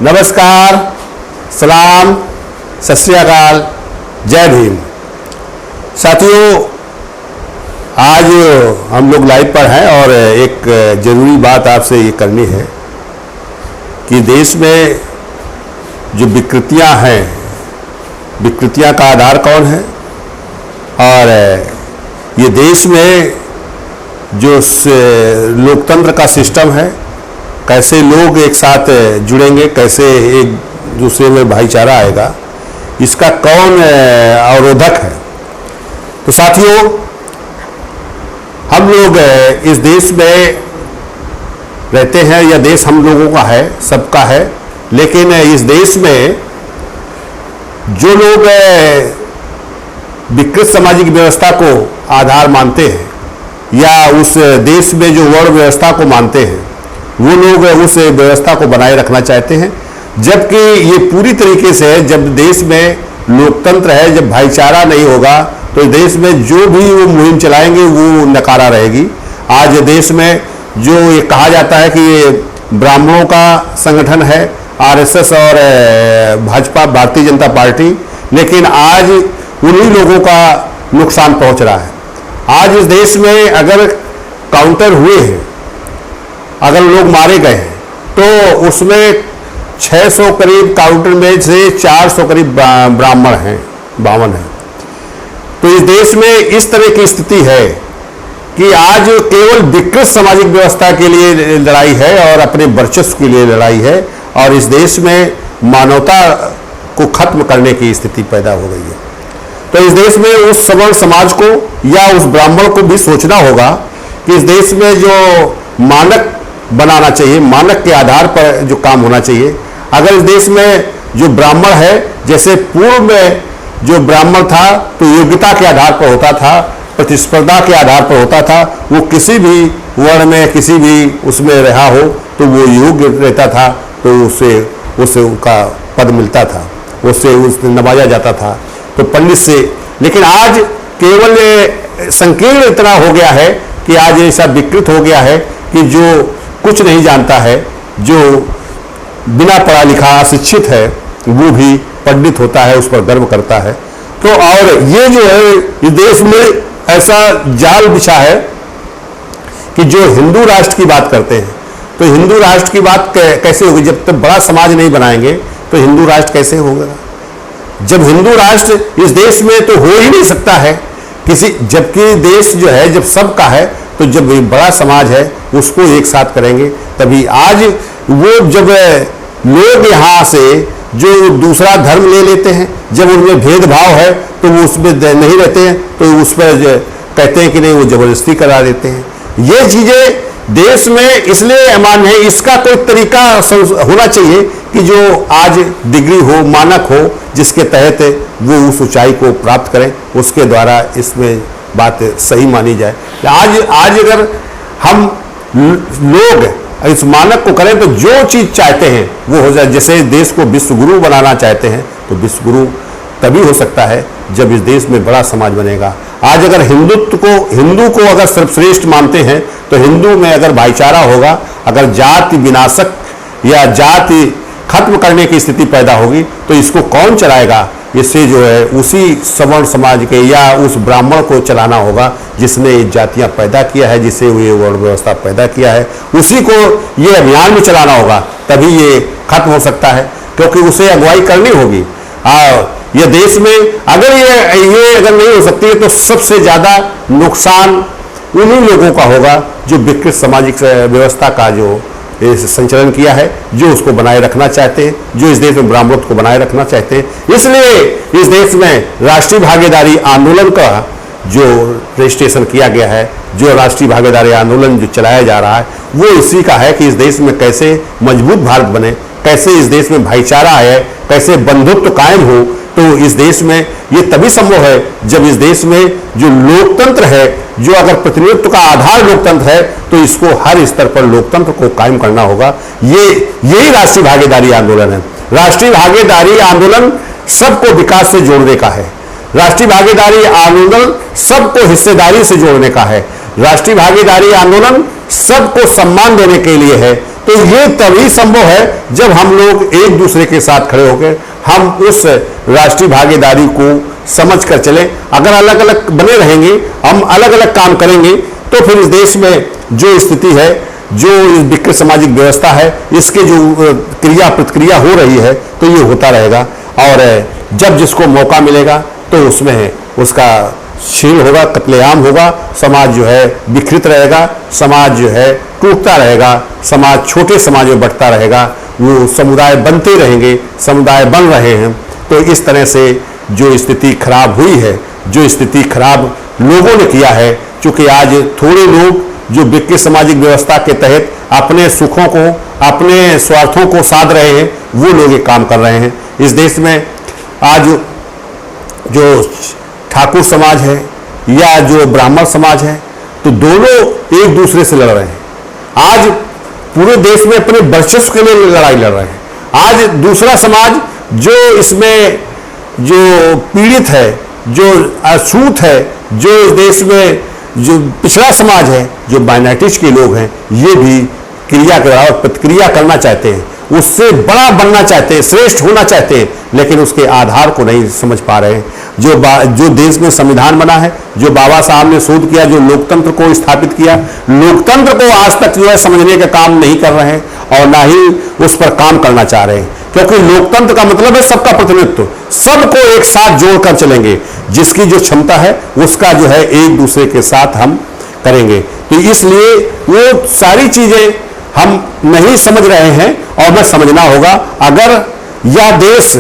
नमस्कार, सलाम, सत श्री अकाल, जय भीम। साथियों, आज हम लोग लाइव पर हैं और एक ज़रूरी बात आपसे ये करनी है कि देश में जो विकृतियां हैं, विकृतियां का आधार कौन है और ये देश में जो लोकतंत्र का सिस्टम है, कैसे लोग एक साथ जुड़ेंगे, कैसे एक दूसरे में भाईचारा आएगा, इसका कौन अवरोधक है। तो साथियों, हम लोग इस देश में रहते हैं, यह देश हम लोगों का है, सबका है, लेकिन इस देश में जो लोग विकृत सामाजिक व्यवस्था को आधार मानते हैं या उस देश में जो वर्ण व्यवस्था को मानते हैं, वो लोग उस व्यवस्था को बनाए रखना चाहते हैं। जबकि ये पूरी तरीके से, जब देश में लोकतंत्र है, जब भाईचारा नहीं होगा, तो देश में जो भी वो मुहिम चलाएंगे वो नकारा रहेगी। आज देश में जो ये कहा जाता है कि ये ब्राह्मणों का संगठन है, आरएसएस और भाजपा, भारतीय जनता पार्टी, लेकिन आज उन्हीं लोगों का नुकसान पहुंच रहा है। आज इस देश में अगर काउंटर हुए हैं, अगर लोग मारे गए हैं, तो उसमें 600 करीब काउंटर में से 400 करीब ब्राह्मण हैं, 52 हैं। तो इस देश में इस तरह की स्थिति है कि आज केवल विकृत सामाजिक व्यवस्था के लिए लड़ाई है और अपने वर्चस्व के लिए लड़ाई है, और इस देश में मानवता को खत्म करने की स्थिति पैदा हो गई है। तो इस देश में उस सवर्ण समाज को या उस ब्राह्मण को भी सोचना होगा कि इस देश में जो मानक बनाना चाहिए, मानक के आधार पर जो काम होना चाहिए। अगर इस देश में जो ब्राह्मण है, जैसे पूर्व में जो ब्राह्मण था तो योग्यता के आधार पर होता था, प्रतिस्पर्धा के आधार पर होता था, वो किसी भी वर्ण में, किसी भी उसमें रहा हो तो वो योग्य रहता था, तो उससे उनका पद मिलता था, उससे नवाजा जाता था, तो पंडित से। लेकिन आज केवल संकीर्ण इतना हो गया है कि आज ऐसा विकृत हो गया है कि जो कुछ नहीं जानता है, जो बिना पढ़ा लिखा शिक्षित है, वो भी पंडित होता है, उस पर गर्व करता है। तो और ये जो है, इस देश में ऐसा जाल बिछा है कि जो हिंदू राष्ट्र की बात करते हैं, तो हिंदू राष्ट्र की बात कैसे होगी? जब तक बड़ा समाज नहीं बनाएंगे तो हिंदू राष्ट्र कैसे होगा? जब हिंदू राष्ट्र इस देश में तो हो ही नहीं सकता है किसी, जबकि देश जो है जब सबका है, तो जब एक बड़ा समाज है उसको एक साथ करेंगे तभी। आज वो जब लोग यहाँ से जो दूसरा धर्म ले लेते हैं, जब उनमें भेदभाव है तो वो उसमें नहीं रहते हैं, तो उस पर कहते हैं कि नहीं, वो जबरदस्ती करा देते हैं। ये चीज़ें देश में इसलिए अमान्य है, इसका कोई तरीका होना चाहिए कि जो आज डिग्री हो, मानक हो, जिसके तहत वो उस ऊंचाई को प्राप्त करें, उसके द्वारा इसमें बात सही मानी जाए। आज अगर हम लोग इस मानक को करें तो जो चीज़ चाहते हैं वो हो जाए। जैसे देश को विश्व गुरु बनाना चाहते हैं, तो विश्व गुरु तभी हो सकता है जब इस देश में बड़ा समाज बनेगा। आज अगर हिंदू को अगर सर्वश्रेष्ठ मानते हैं, तो हिंदू में अगर भाईचारा होगा, अगर जाति विनाशक या जाति खत्म करने की स्थिति पैदा होगी, तो इसको कौन चलाएगा? इससे जो है उसी सवर्ण समाज के या उस ब्राह्मण को चलाना होगा जिसने ये जातियां पैदा किया है, जिससे ये वर्ण व्यवस्था पैदा किया है, उसी को ये अभियान में चलाना होगा, तभी ये खत्म हो सकता है, क्योंकि उसे अगुवाई करनी होगी। ये देश में अगर ये अगर नहीं हो सकती है, तो सबसे ज़्यादा नुकसान उन्हीं लोगों का होगा जो विकृत सामाजिक व्यवस्था का जो संचलन किया है, जो उसको बनाए रखना चाहते हैं, जो इस देश में ब्राह्मणत्व को बनाए रखना चाहते हैं। इसलिए इस देश में राष्ट्रीय भागीदारी आंदोलन का जो रजिस्ट्रेशन किया गया है, जो राष्ट्रीय भागीदारी आंदोलन जो चलाया जा रहा है, वो इसी का है कि इस देश में कैसे मजबूत भारत बने, कैसे इस देश में भाईचारा आए, कैसे बंधुत्व कायम हो। तो इस देश में ये तभी संभव है जब इस देश में जो लोकतंत्र है, जो अगर प्रतिनिधित्व का आधार लोकतंत्र है, तो इसको हर स्तर पर लोकतंत्र को कायम करना होगा। यही राष्ट्रीय भागीदारी आंदोलन है। राष्ट्रीय भागीदारी आंदोलन सबको विकास से जोड़ने का है। राष्ट्रीय भागीदारी आंदोलन सबको हिस्सेदारी से जोड़ने का है। राष्ट्रीय भागीदारी आंदोलन सबको सम्मान देने के लिए है। तो ये तभी संभव है जब हम लोग एक दूसरे के साथ खड़े होकर हम उस राष्ट्रीय भागीदारी को समझ कर चले। अगर अलग अलग बने रहेंगे, हम अलग अलग काम करेंगे, तो फिर इस देश में जो स्थिति है, जो विकृत सामाजिक व्यवस्था है, इसके जो क्रिया प्रतिक्रिया हो रही है, तो ये होता रहेगा। और जब जिसको मौका मिलेगा तो उसमें उसका शील होगा, कत्लेआम होगा, समाज जो है विकृत रहेगा, समाज जो है टूटता रहेगा, समाज छोटे समाज में बढ़ता रहेगा, वो समुदाय बनते रहेंगे, समुदाय बन रहे हैं। तो इस तरह से जो स्थिति खराब हुई है, जो स्थिति खराब लोगों ने किया है, चूंकि आज थोड़े लोग जो विकृत सामाजिक व्यवस्था के तहत अपने सुखों को, अपने स्वार्थों को साध रहे हैं, वो लोग ये काम कर रहे हैं। इस देश में आज जो ठाकुर समाज है या जो ब्राह्मण समाज है, तो दोनों एक दूसरे से लड़ रहे हैं। आज पूरे देश में अपने वर्चस्व के लिए लड़ाई लड़ रहे हैं। आज दूसरा समाज जो इसमें जो पीड़ित है, जो अछूत है, जो इस देश में जो पिछड़ा समाज है, जो माइनॉरिटीज के लोग हैं, ये भी क्रिया के प्रतिक्रिया करना चाहते हैं, उससे बड़ा बनना चाहते हैं, श्रेष्ठ होना चाहते हैं, लेकिन उसके आधार को नहीं समझ पा रहे हैं। जो देश में संविधान बना है, जो बाबा साहब ने शोध किया, जो लोकतंत्र को स्थापित किया, लोकतंत्र को आज तक जो है समझने का काम नहीं कर रहे हैं और ना ही उस पर काम करना चाह रहे हैं। क्योंकि लोकतंत्र का मतलब है सबका प्रतिनिधित्व, सबको एक साथ जोड़कर चलेंगे, जिसकी जो क्षमता है उसका जो है एक दूसरे के साथ हम करेंगे। तो इसलिए वो सारी चीजें हम नहीं समझ रहे हैं और हमें समझना होगा। अगर यह देश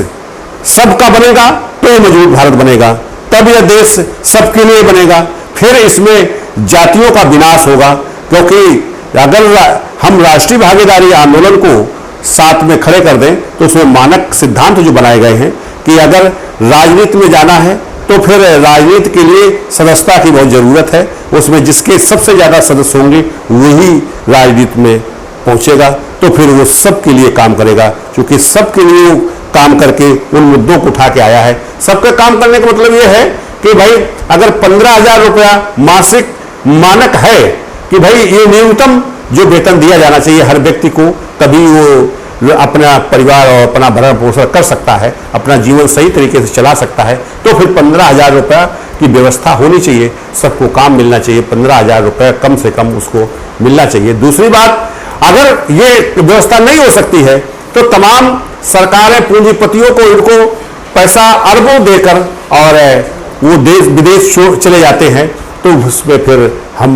सबका बनेगा तो मजबूत भारत बनेगा, तब यह देश सबके लिए बनेगा, फिर इसमें जातियों का विनाश होगा। क्योंकि अगर हम राष्ट्रीय भागीदारी आंदोलन को साथ में खड़े कर दें तो उसमें मानक सिद्धांत जो बनाए गए हैं कि अगर राजनीति में जाना है तो फिर राजनीति के लिए सदस्यता की बहुत जरूरत है, उसमें जिसके सबसे ज्यादा सदस्य होंगे वही राजनीति में पहुंचेगा, तो फिर वो सबके लिए काम करेगा। क्योंकि सबके लिए काम करके उन मुद्दों को उठा के आया है। सबका काम करने का मतलब ये है कि भाई अगर 15,000 रुपया मासिक मानक है कि भाई ये न्यूनतम जो वेतन दिया जाना चाहिए हर व्यक्ति को, तभी वो अपना परिवार और अपना भरण पोषण कर सकता है, अपना जीवन सही तरीके से चला सकता है, तो फिर 15,000 रुपया की व्यवस्था होनी चाहिए, सबको काम मिलना चाहिए, 15,000 रुपया कम से कम उसको मिलना चाहिए। दूसरी बात, अगर ये व्यवस्था नहीं हो सकती है तो तमाम सरकारें पूंजीपतियों को इनको पैसा अरबों देकर और वो देश विदेश चले जाते हैं, तो उसमें फिर हम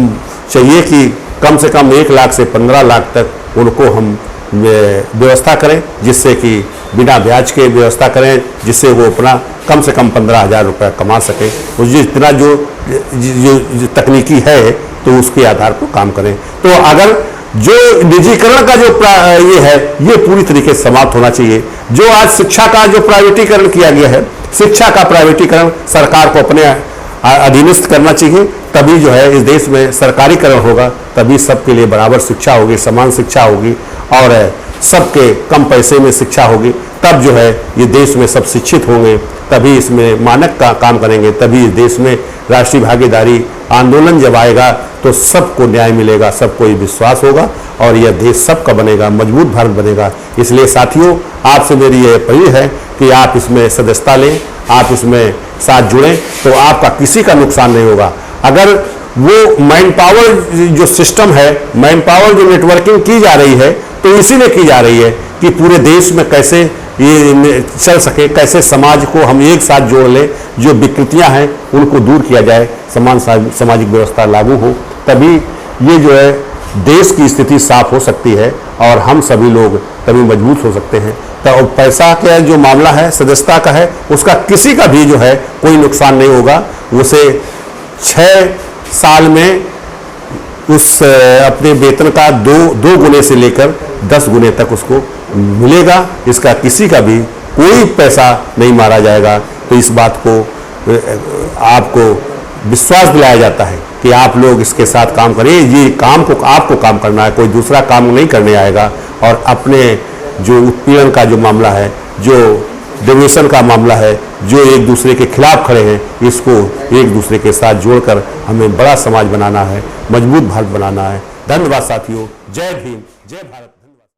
चाहिए कि कम से कम 1 लाख से 15 लाख तक उनको हम व्यवस्था करें, जिससे कि बिना ब्याज के व्यवस्था करें, जिससे वो अपना कम से कम 15,000 रुपया कमा सके। और जितना जो तकनीकी है तो उसके आधार पर काम करें। तो अगर जो निजीकरण का जो ये है, ये पूरी तरीके से समाप्त होना चाहिए। जो आज शिक्षा का जो प्राइवेटीकरण किया गया है, शिक्षा का प्राइवेटीकरण सरकार को अपने अधीनस्थ करना चाहिए, तभी जो है इस देश में सरकारीकरण होगा, तभी सबके लिए बराबर शिक्षा होगी, समान शिक्षा होगी और सबके कम पैसे में शिक्षा होगी। तब जो है ये देश में सब शिक्षित होंगे, तभी इसमें मानक का काम करेंगे, तभी इस देश में राष्ट्रीय भागीदारी आंदोलन जब आएगा तो सबको न्याय मिलेगा, सबको ये विश्वास होगा और यह देश सबका बनेगा, मजबूत भारत बनेगा। इसलिए साथियों, आपसे मेरी यह अपील है कि आप इसमें सदस्यता लें, आप इसमें साथ जुड़ें, तो आपका किसी का नुकसान नहीं होगा। अगर वो मैन पावर जो सिस्टम है, मैन पावर जो नेटवर्किंग की जा रही है, तो इसीलिए की जा रही है कि पूरे देश में कैसे ये चल सके, कैसे समाज को हम एक साथ जोड़ लें, जो विकृतियां हैं उनको दूर किया जाए, समान सामाजिक व्यवस्था लागू हो, तभी ये जो है देश की स्थिति साफ हो सकती है और हम सभी लोग तभी मजबूत हो सकते हैं। तो पैसा का जो मामला है, सदस्यता का है, उसका किसी का भी जो है कोई नुकसान नहीं होगा। उसे 6 साल में उस अपने वेतन का दो गुने से लेकर 10 गुने तक उसको मिलेगा। इसका किसी का भी कोई पैसा नहीं मारा जाएगा। तो इस बात को आपको विश्वास दिलाया जाता है कि आप लोग इसके साथ काम करें। ये काम को आपको काम करना है, कोई दूसरा काम नहीं करने आएगा। और अपने जो उत्पीड़न का जो मामला है, जो डिविएशन का मामला है, जो एक दूसरे के खिलाफ खड़े हैं, इसको एक दूसरे के साथ जोड़कर हमें बड़ा समाज बनाना है, मजबूत भारत बनाना है। धन्यवाद साथियों। जय भीम, जय भारत।